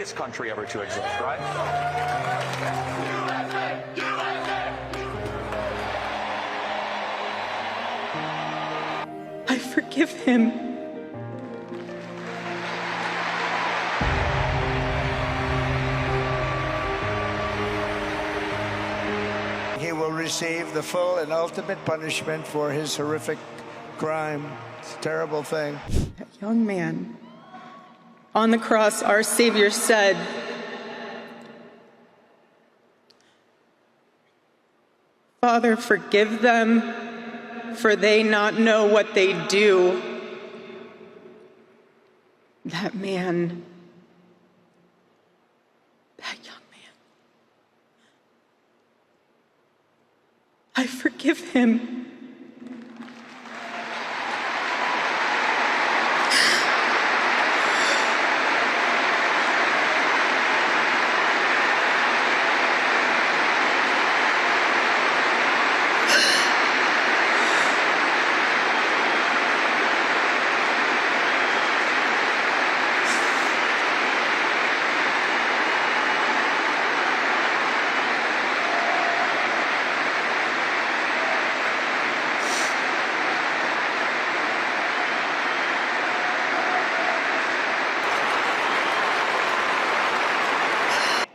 greatest country ever to exist, right? I forgive him. He will receive the full and ultimate punishment for his horrific crime. It's a terrible thing. That young man, on the cross, our Savior said, "Father, forgive them, for they not know what they do." That man, that young man, I forgive him.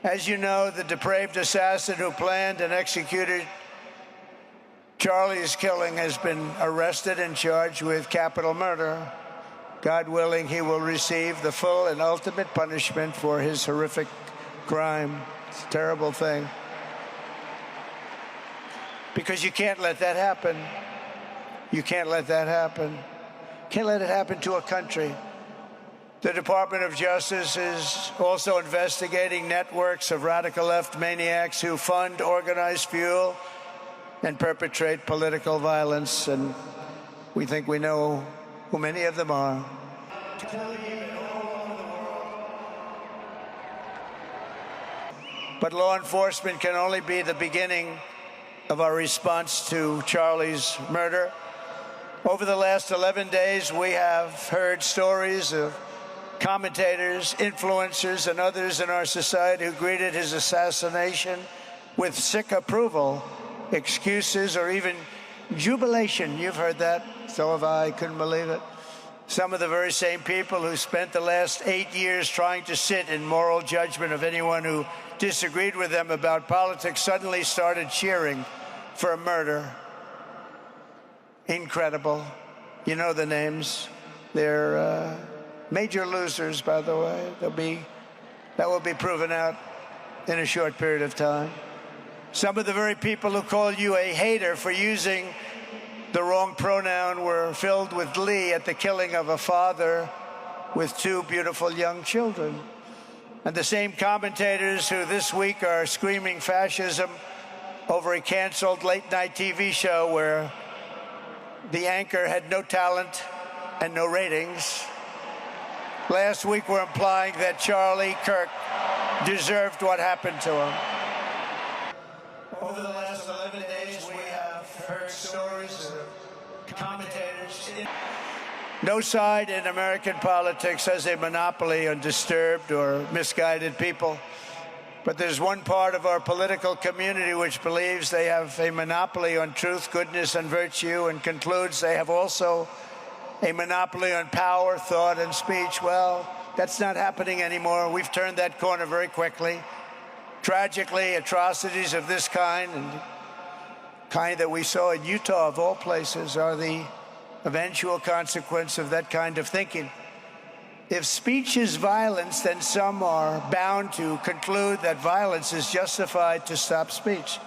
As you know, the depraved assassin who planned and executed Charlie's killing has been arrested and charged with capital murder. God willing, he will receive the full and ultimate punishment for his horrific crime. It's a terrible thing. Because you can't let that happen. You can't let that happen. Can't let it happen to a country. The Department of Justice is also investigating networks of radical left maniacs who fund, organize, fuel, and perpetrate political violence. And we think we know who many of them are. But law enforcement can only be the beginning of our response to Charlie's murder. Over the last 11 days, we have heard stories of commentators, influencers, and others in our society who greeted his assassination with sick approval, excuses, or even jubilation. You've heard that. So have I. Couldn't believe it. Some of the very same people who spent the last 8 years trying to sit in moral judgment of anyone who disagreed with them about politics suddenly started cheering for a murder. Incredible. You know the names. They're major losers, by the way. That will be proven out in a short period of time. Some of the very people who call you a hater for using the wrong pronoun were filled with glee at the killing of a father with 2 beautiful young children. And the same commentators who this week are screaming fascism over a canceled late-night TV show where the anchor had no talent and no ratings. Last week, we're implying that Charlie Kirk deserved what happened to him. Over the last 11 days, we have heard stories of commentators. No side in American politics has a monopoly on disturbed or misguided people. But there's one part of our political community which believes they have a monopoly on truth, goodness, and virtue, and concludes they have also a monopoly on power, thought, and speech. Well, that's not happening anymore. We've turned that corner very quickly. Tragically, atrocities of this kind, and kind that we saw in Utah, of all places, are the eventual consequence of that kind of thinking. If speech is violence, then some are bound to conclude that violence is justified to stop speech.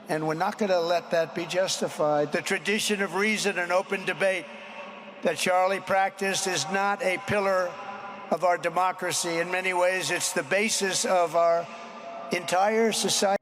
And we're not going to let that be justified. The tradition of reason and open debate that Charlie practiced is not a pillar of our democracy. In many ways, it's the basis of our entire society.